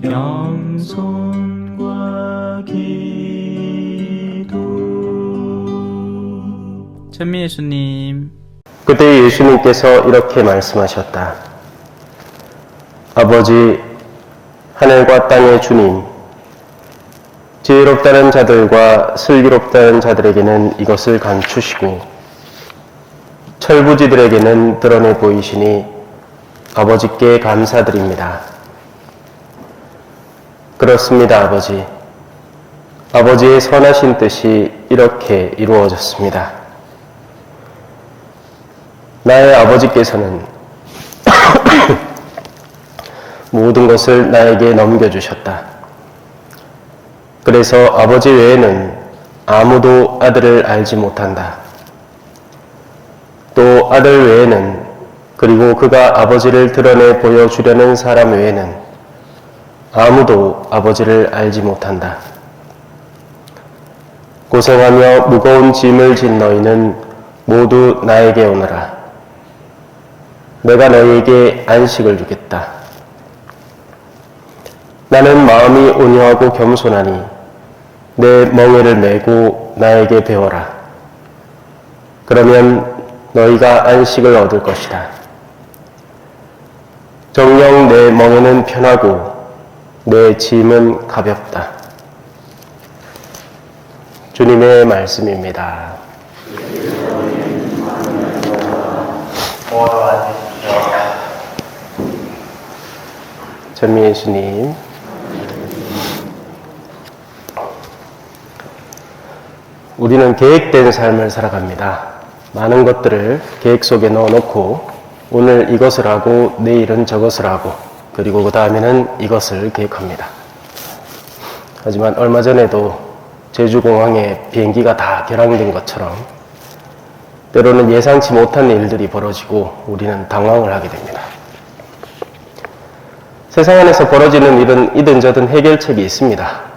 겸손과 기도. 천미 예수님. 그때 예수님께서 이렇게 말씀하셨다. 아버지, 하늘과 땅의 주님, 지혜롭다는 자들과 슬기롭다는 자들에게는 이것을 감추시고 철부지들에게는 드러내 보이시니 아버지께 감사드립니다. 그렇습니다, 아버지. 아버지의 선하신 뜻이 이렇게 이루어졌습니다. 나의 아버지께서는 모든 것을 나에게 넘겨주셨다. 그래서 아버지 외에는 아무도 아들을 알지 못한다. 또 아들 외에는, 그리고 그가 아버지를 드러내 보여주려는 사람 외에는 아무도 아버지를 알지 못한다. 고생하며 무거운 짐을 진 너희는 모두 나에게 오너라. 내가 너희에게 안식을 주겠다. 나는 마음이 온유하고 겸손하니 내 멍에를 메고 나에게 배워라. 그러면 너희가 안식을 얻을 것이다. 정녕 내 멍에는 편하고 내 짐은 가볍다. 주님의 말씀입니다. 전미 예수님. 우리는 계획된 삶을 살아갑니다. 많은 것들을 계획 속에 넣어놓고 오늘 이것을 하고 내일은 저것을 하고 그리고 그 다음에는 이것을 계획합니다. 하지만 얼마 전에도 제주공항에 비행기가 다 결항된 것처럼 때로는 예상치 못한 일들이 벌어지고 우리는 당황을 하게 됩니다. 세상 안에서 벌어지는 일은 이든저든 해결책이 있습니다.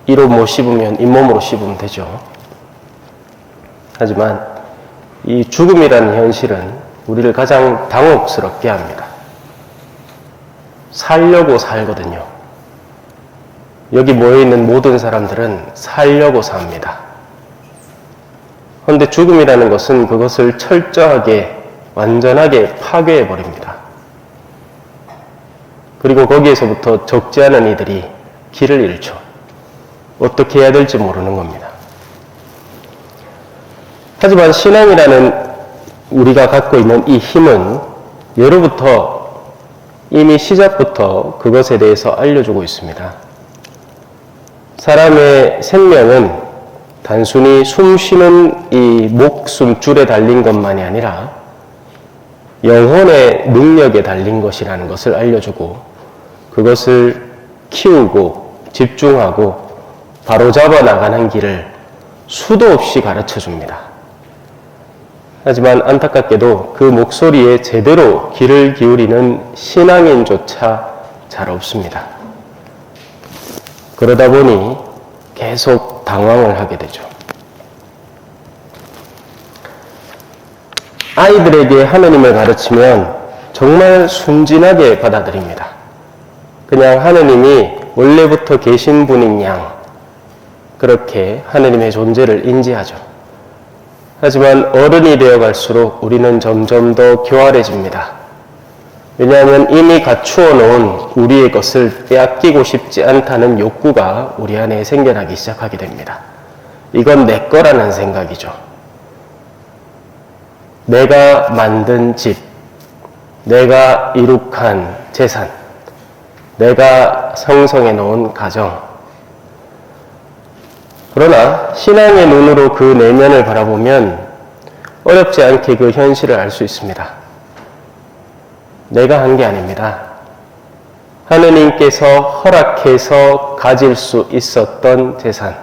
이로 못 씹으면 잇몸으로 씹으면 되죠. 하지만 이 죽음이라는 현실은 우리를 가장 당혹스럽게 합니다. 살려고 살거든요. 여기 모여있는 모든 사람들은 살려고 삽니다. 그런데 죽음이라는 것은 그것을 철저하게, 완전하게 파괴해버립니다. 그리고 거기에서부터 적지 않은 이들이 길을 잃죠. 어떻게 해야 될지 모르는 겁니다. 하지만 신앙이라는 우리가 갖고 있는 이 힘은 예로부터 이미 시작부터 그것에 대해서 알려주고 있습니다. 사람의 생명은 단순히 숨쉬는 이 목숨줄에 달린 것만이 아니라 영혼의 능력에 달린 것이라는 것을 알려주고 그것을 키우고 집중하고 바로잡아 나가는 길을 수도 없이 가르쳐 줍니다. 하지만 안타깝게도 그 목소리에 제대로 귀를 기울이는 신앙인조차 잘 없습니다. 그러다 보니 계속 당황을 하게 되죠. 아이들에게 하느님을 가르치면 정말 순진하게 받아들입니다. 그냥 하느님이 원래부터 계신 분인 양 그렇게 하느님의 존재를 인지하죠. 하지만 어른이 되어 갈수록 우리는 점점 더 교활해집니다. 왜냐하면 이미 갖추어 놓은 우리의 것을 빼앗기고 싶지 않다는 욕구가 우리 안에 생겨나기 시작하게 됩니다. 이건 내 거라는 생각이죠. 내가 만든 집, 내가 이룩한 재산, 내가 형성해 놓은 가정. 그러나 신앙의 눈으로 그 내면을 바라보면 어렵지 않게 그 현실을 알 수 있습니다. 내가 한 게 아닙니다. 하느님께서 허락해서 가질 수 있었던 재산,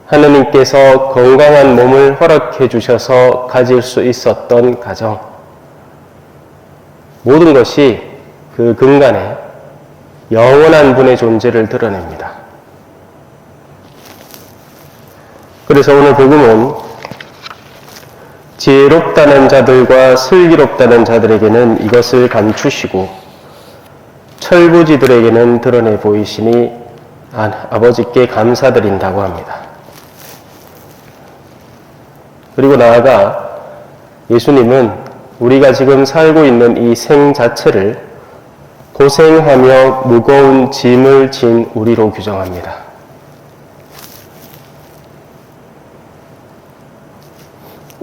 하느님께서 건강한 몸을 허락해 주셔서 가질 수 있었던 가정, 모든 것이 그 근간에 영원한 분의 존재를 드러냅니다. 그래서 오늘 복음은 지혜롭다는 자들과 슬기롭다는 자들에게는 이것을 감추시고 철부지들에게는 드러내 보이시니 아버지께 감사드린다고 합니다. 그리고 나아가 예수님은 우리가 지금 살고 있는 이 생 자체를 고생하며 무거운 짐을 진 우리로 규정합니다.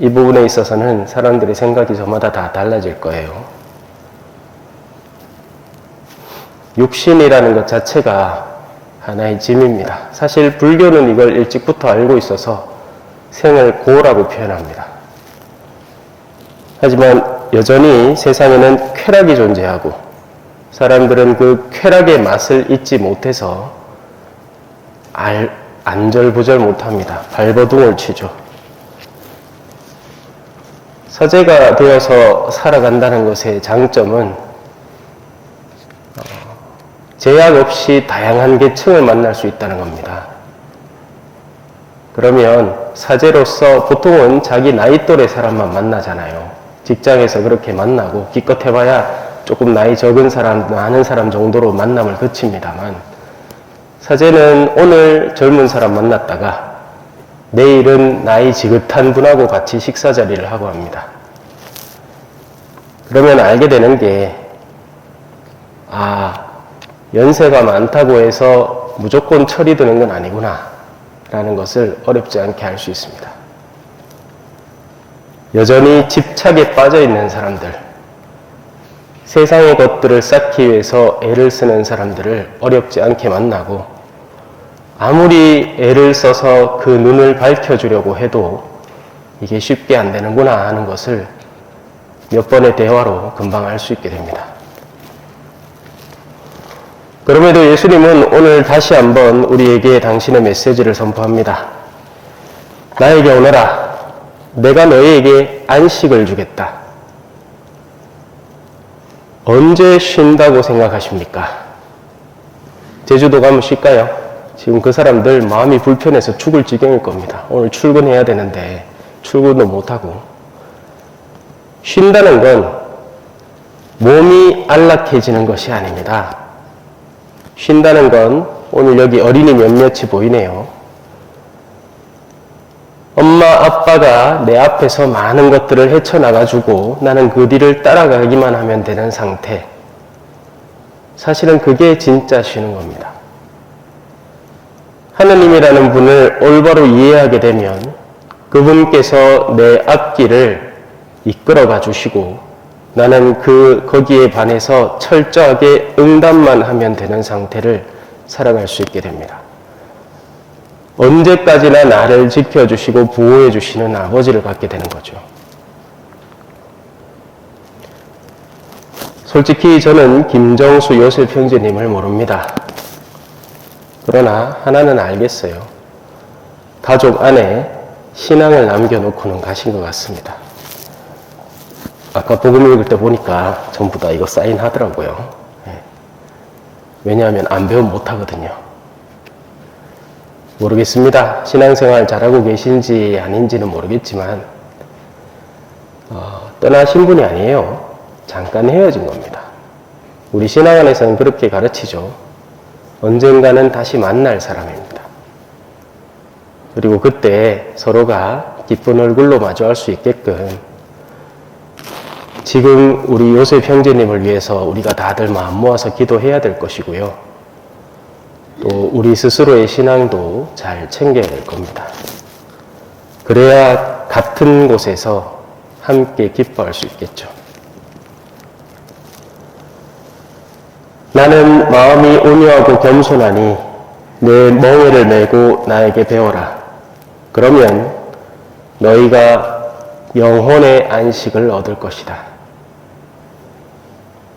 이 부분에 있어서는 사람들의 생각이 저마다 다 달라질 거예요. 육신이라는 것 자체가 하나의 짐입니다. 사실 불교는 이걸 일찍부터 알고 있어서 생을 고라고 표현합니다. 하지만 여전히 세상에는 쾌락이 존재하고 사람들은 그 쾌락의 맛을 잊지 못해서 안절부절 못합니다. 발버둥을 치죠. 사제가 되어서 살아간다는 것의 장점은 제약 없이 다양한 계층을 만날 수 있다는 겁니다. 그러면 사제로서 보통은 자기 나이 또래 사람만 만나잖아요. 직장에서 그렇게 만나고 기껏 해봐야 조금 나이 적은 사람, 아는 사람 정도로 만남을 그칩니다만 사제는 오늘 젊은 사람 만났다가 내일은 나이 지긋한 분하고 같이 식사 자리를 하고 합니다. 그러면 알게 되는 게 연세가 많다고 해서 무조건 철이 드는 건 아니구나 라는 것을 어렵지 않게 알 수 있습니다. 여전히 집착에 빠져 있는 사람들, 세상의 것들을 쌓기 위해서 애를 쓰는 사람들을 어렵지 않게 만나고 아무리 애를 써서 그 눈을 밝혀주려고 해도 이게 쉽게 안 되는구나 하는 것을 몇 번의 대화로 금방 알 수 있게 됩니다. 그럼에도 예수님은 오늘 다시 한번 우리에게 당신의 메시지를 선포합니다. 나에게 오너라. 내가 너희에게 안식을 주겠다. 언제 쉰다고 생각하십니까? 제주도 가면 쉴까요? 지금 그 사람들 마음이 불편해서 죽을 지경일 겁니다. 오늘 출근해야 되는데 출근도 못하고. 쉰다는 건 몸이 안락해지는 것이 아닙니다. 쉰다는 건 오늘 여기 어린이 몇몇이 보이네요. 엄마 아빠가 내 앞에서 많은 것들을 헤쳐나가주고 나는 그 뒤를 따라가기만 하면 되는 상태. 사실은 그게 진짜 쉬는 겁니다. 하느님이라는 분을 올바로 이해하게 되면 그분께서 내 앞길을 이끌어가 주시고 나는 거기에 반해서 철저하게 응답만 하면 되는 상태를 살아갈 수 있게 됩니다. 언제까지나 나를 지켜주시고 보호해주시는 아버지를 갖게 되는 거죠. 솔직히 저는 김정수 요셉 형제님을 모릅니다. 그러나 하나는 알겠어요. 가족 안에 신앙을 남겨놓고는 가신 것 같습니다. 아까 복음 읽을 때 보니까 전부 다 이거 사인하더라고요. 왜냐하면 안 배우면 못하거든요. 모르겠습니다. 신앙생활 잘하고 계신지 아닌지는 모르겠지만 떠나신 분이 아니에요. 잠깐 헤어진 겁니다. 우리 신앙 안에서는 그렇게 가르치죠. 언젠가는 다시 만날 사람입니다. 그리고 그때 서로가 기쁜 얼굴로 마주할 수 있게끔 지금 우리 요셉 형제님을 위해서 우리가 다들 마음 모아서 기도해야 될 것이고요. 또 우리 스스로의 신앙도 잘 챙겨야 될 겁니다. 그래야 같은 곳에서 함께 기뻐할 수 있겠죠. 나는 마음이 온유하고 겸손하니 내 멍에를 메고 나에게 배워라. 그러면 너희가 영혼의 안식을 얻을 것이다.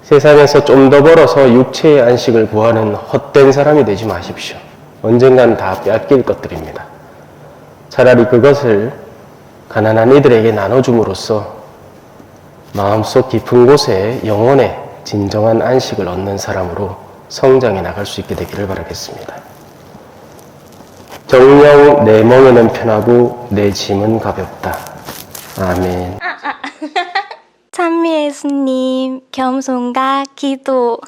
세상에서 좀 더 벌어서 육체의 안식을 구하는 헛된 사람이 되지 마십시오. 언젠간 다 빼앗길 것들입니다. 차라리 그것을 가난한 이들에게 나눠줌으로써 마음속 깊은 곳에 영혼의 진정한 안식을 얻는 사람으로 성장해 나갈 수 있게 되기를 바라겠습니다. 정녕 내 멍에는 편하고 내 짐은 가볍다. 아멘. 찬미 예수님, 겸손과 기도.